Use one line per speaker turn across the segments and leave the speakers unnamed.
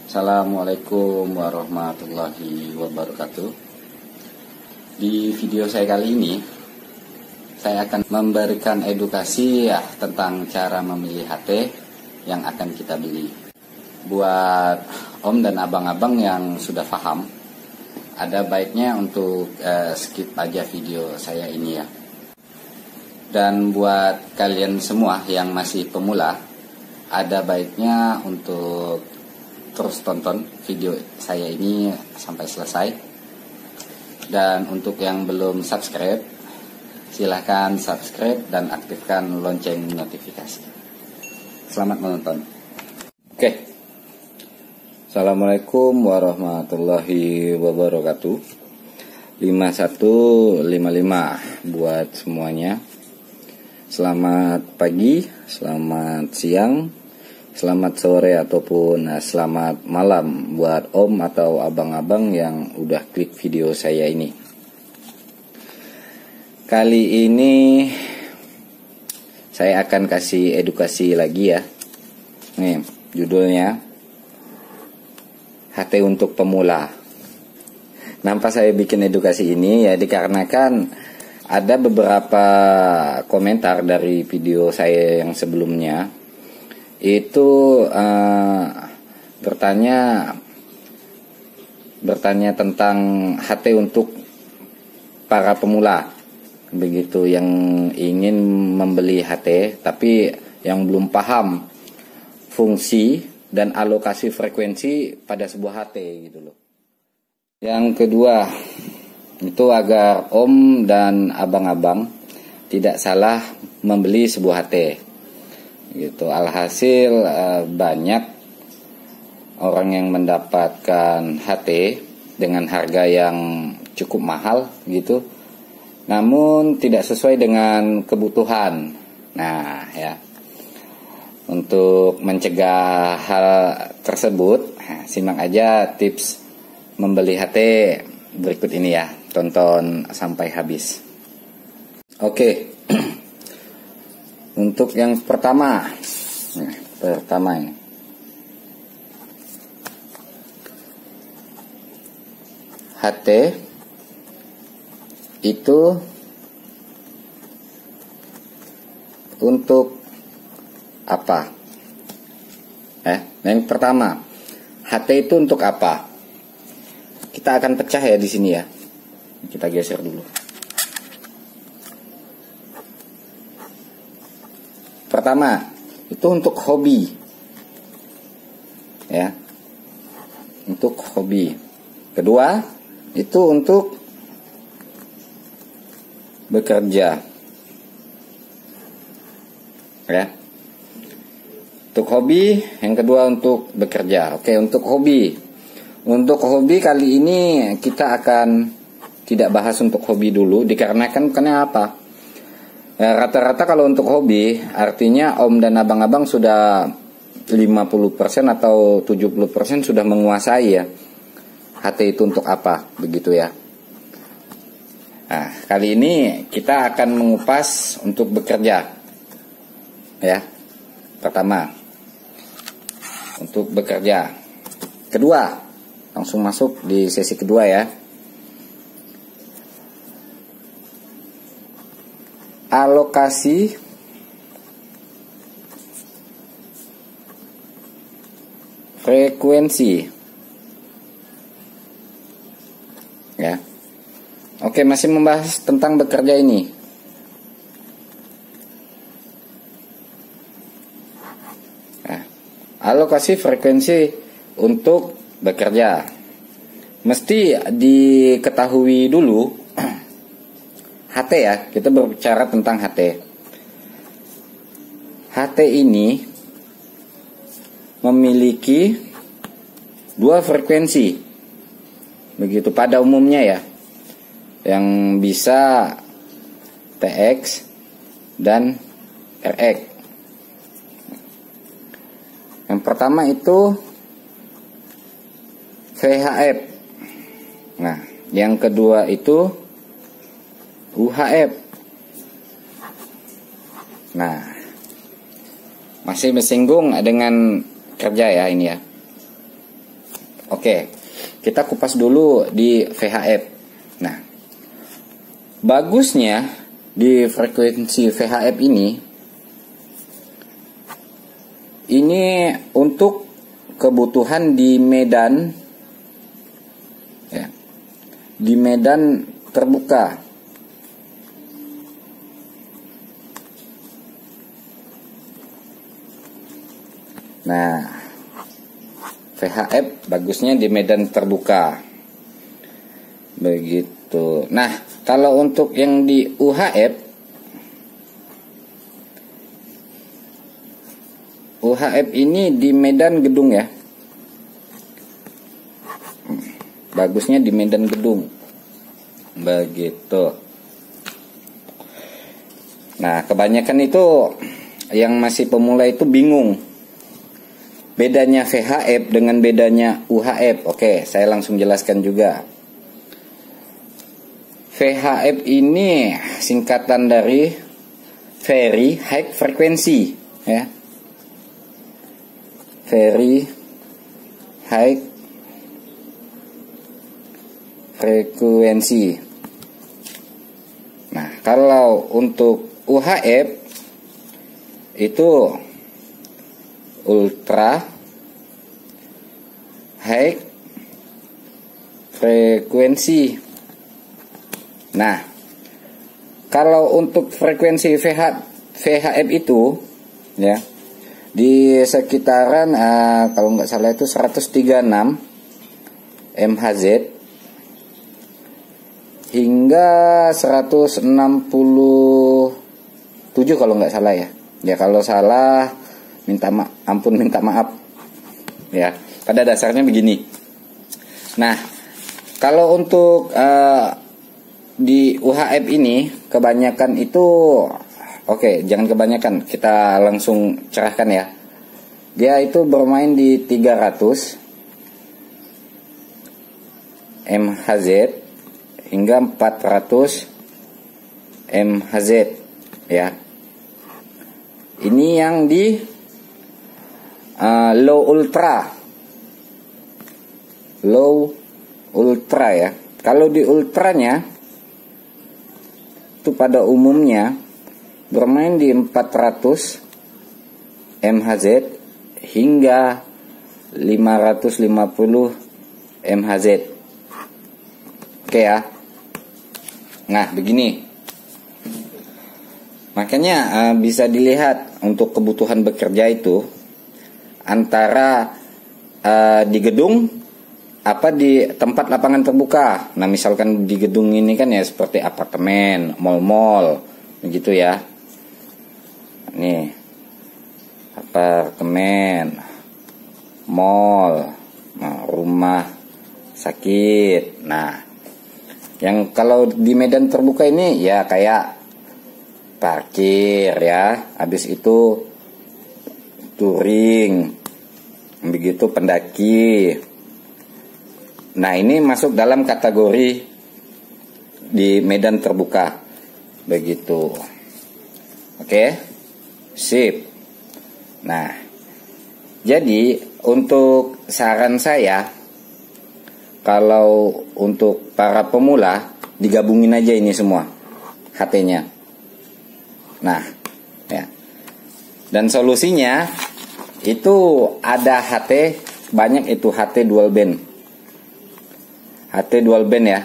Assalamualaikum warahmatullahi wabarakatuh. Di video saya kali ini, saya akan memberikan edukasi tentang cara memilih HT yang akan kita beli. Buat om dan abang-abang yang sudah paham, ada baiknya untuk skip aja video saya ini ya. Dan buat kalian semua yang masih pemula, ada baiknya untuk terus tonton video saya ini sampai selesai. Dan untuk yang belum subscribe, silahkan subscribe dan aktifkan lonceng notifikasi. Selamat menonton. Oke. Assalamualaikum warahmatullahi wabarakatuh. 5155 buat semuanya. Selamat pagi, selamat siang, selamat sore ataupun selamat malam buat om atau abang-abang yang udah klik video saya ini. Kali ini saya akan kasih edukasi lagi ya. Nih, judulnya HT untuk pemula. Nampak saya bikin edukasi ini ya dikarenakan ada beberapa komentar dari video saya yang sebelumnya itu bertanya tentang HT untuk para pemula, begitu, yang ingin membeli HT tapi yang belum paham fungsi dan alokasi frekuensi pada sebuah HT gitu loh. Yang kedua itu agar om dan abang-abang tidak salah membeli sebuah HT gitu. Alhasil banyak orang yang mendapatkan HT dengan harga yang cukup mahal gitu, namun tidak sesuai dengan kebutuhan. Nah ya, untuk mencegah hal tersebut, simak aja tips membeli HT berikut ini ya, tonton sampai habis. Oke. Untuk yang pertama ini, HT itu untuk apa? Yang pertama, HT itu untuk apa? Kita akan pecah ya di sini ya. Kita geser dulu. Pertama, itu untuk hobi. Ya. Untuk hobi. Kedua, itu untuk bekerja. Ya. Untuk hobi, yang kedua untuk bekerja. Oke, untuk hobi. Untuk hobi kali ini kita akan tidak bahas untuk hobi dulu dikarenakan kenapa? Ya, rata-rata kalau untuk hobi artinya om dan abang-abang sudah 50% atau 70% sudah menguasai ya. HT itu untuk apa? Begitu ya. Nah, kali ini kita akan mengupas untuk bekerja. Ya. Pertama, untuk bekerja. Kedua, langsung masuk di sesi kedua ya. Alokasi frekuensi ya. Oke, masih membahas tentang bekerja ini. Nah, alokasi frekuensi untuk bekerja mesti diketahui dulu. HT ya, kita berbicara tentang HT. HT ini memiliki dua frekuensi, begitu pada umumnya ya, yang bisa TX dan RX. Yang pertama itu VHF. Nah, yang kedua itu UHF. Nah, masih bersinggung dengan kerja ya ini ya. Oke, kita kupas dulu di VHF. Nah, bagusnya di frekuensi VHF ini untuk kebutuhan di medan, ya, di medan terbuka. Nah, VHF bagusnya di medan terbuka. Begitu. Nah, kalau untuk yang di UHF ini di medan gedung ya. Bagusnya di medan gedung. Begitu. Nah, kebanyakan itu yang masih pemula itu bingung bedanya VHF dengan bedanya UHF. Oke, saya langsung jelaskan juga. VHF ini singkatan dari Very High Frequency, ya. Very High Frequency. Nah, kalau untuk UHF itu Ultra High Frequency. Nah, kalau untuk frekuensi VHF itu, ya, di sekitaran kalau nggak salah itu 136 MHz hingga 167 kalau nggak salah ya. Ya kalau salah minta maaf ya, pada dasarnya begini. Nah, kalau untuk di UHF ini kebanyakan itu, oke, jangan kebanyakan, kita langsung cerahkan ya. Dia itu bermain di 300 MHz hingga 400 MHz ya. Ini yang di low ultra ya. Kalau di ultranya itu pada umumnya bermain di 400 MHz hingga 550 MHz. Oke ya. Nah, begini. Makanya bisa dilihat untuk kebutuhan bekerja itu antara di gedung apa di tempat lapangan terbuka. Nah, misalkan di gedung ini kan ya seperti apartemen, mall-mall begitu ya. Nih, apartemen, mall, rumah sakit. Nah, yang kalau di medan terbuka ini ya kayak parkir ya, habis itu touring, begitu pendaki. Nah, ini masuk dalam kategori di medan terbuka. Begitu. Oke. Sip. Nah, jadi untuk saran saya, kalau untuk para pemula digabungin aja ini semua HT-nya. Nah, ya. Dan solusinya itu ada HT banyak, itu HT dual band. HT dual band ya.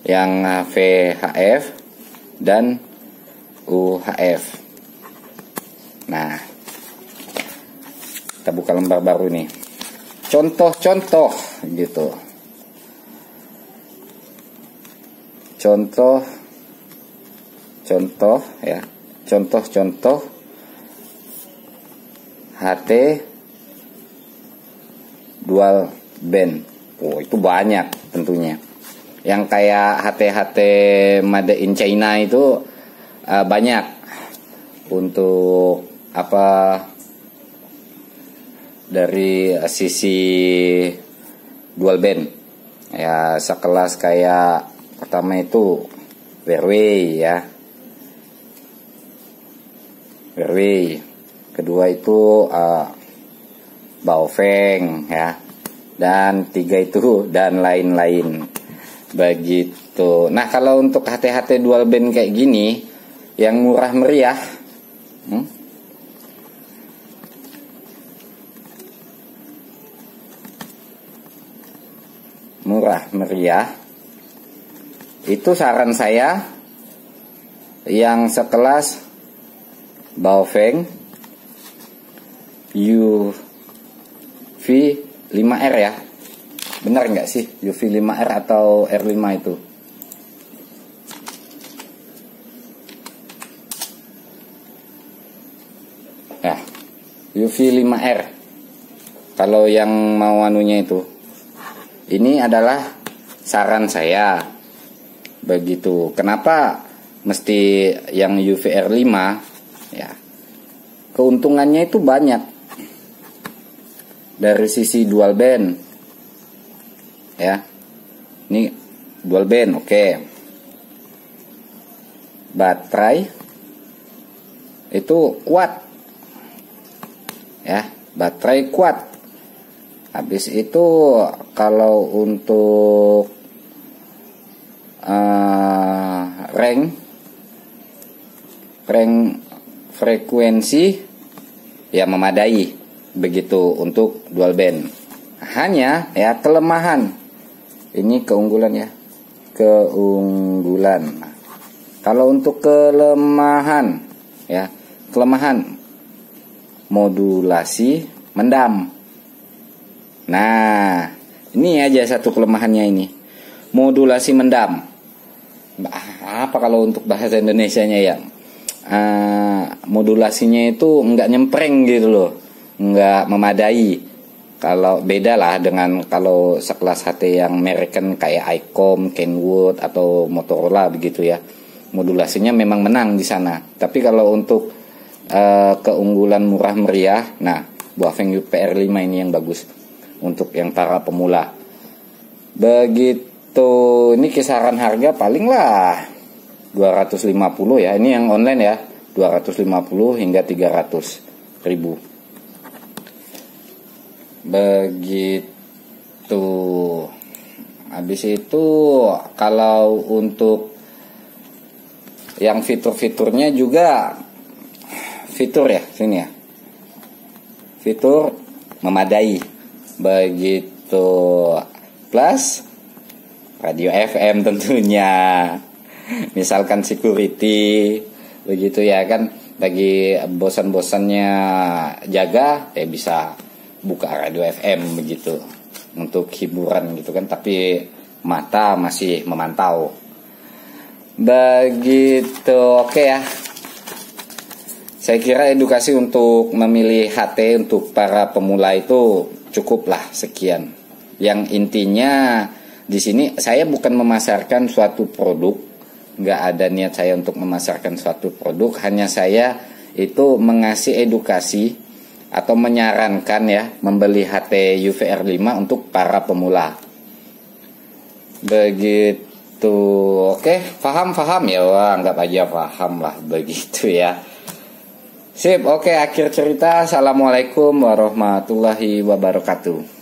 Yang VHF dan UHF. Nah, kita buka lembar baru nih. Contoh-contoh gitu. Contoh ya. Contoh-contoh HT dual band. Oh, itu banyak tentunya. Yang kayak HT-HT made in China itu banyak. Untuk apa, dari sisi dual band ya, sekelas kayak pertama itu Fairway ya, Fairway. Kedua itu Baofeng ya, dan 3 itu dan lain-lain begitu. Nah, kalau untuk HT-HT dual band kayak gini yang murah meriah, itu saran saya yang sekelas Baofeng UV5R ya. Benar nggak sih UV5R atau R5 itu? Ya, UV5R. Kalau yang mau anunya itu, ini adalah saran saya. Begitu. Kenapa mesti yang UVR5? Ya, keuntungannya itu banyak dari sisi dual band ya. Ini dual band, oke. Baterai itu kuat ya, baterai kuat. Habis itu kalau untuk rank frekuensi ya memadai begitu untuk dual band. Hanya ya kelemahan, ini keunggulan ya, keunggulan. Kalau untuk kelemahan ya, kelemahan modulasi mendam. Nah, ini aja satu kelemahannya ini, modulasi mendam. Apa kalau untuk bahasa Indonesianya ya, modulasinya itu nggak nyempreng gitu loh, nggak memadai. Kalau beda lah dengan kalau sekelas HT yang merek kan kayak Icom, Kenwood atau Motorola begitu ya, modulasinya memang menang di sana. Tapi kalau untuk keunggulan murah meriah, nah Baofeng UVR5 ini yang bagus untuk yang para pemula. Begitu. Ini kisaran harga paling lah 250 ya. Ini yang online ya, 250 hingga 300 ribu. Begitu. Habis itu kalau untuk yang fitur-fiturnya juga, fitur ya sini ya, fitur memadai. Begitu. Plus radio FM tentunya. Misalkan security begitu ya kan, bagi bosan-bosannya jaga ya bisa buka radio FM begitu untuk hiburan gitu kan, tapi mata masih memantau. Begitu. Oke ya. Saya kira edukasi untuk memilih HT untuk para pemula itu cukuplah sekian. Yang intinya di sini saya bukan memasarkan suatu produk, nggak ada niat saya untuk memasarkan suatu produk, hanya saya itu mengasih edukasi atau menyarankan ya membeli HT UVR5 untuk para pemula. Begitu. Oke, paham ya, wah, anggap aja paham lah begitu ya. Sip, oke, akhir cerita. Assalamualaikum warahmatullahi wabarakatuh.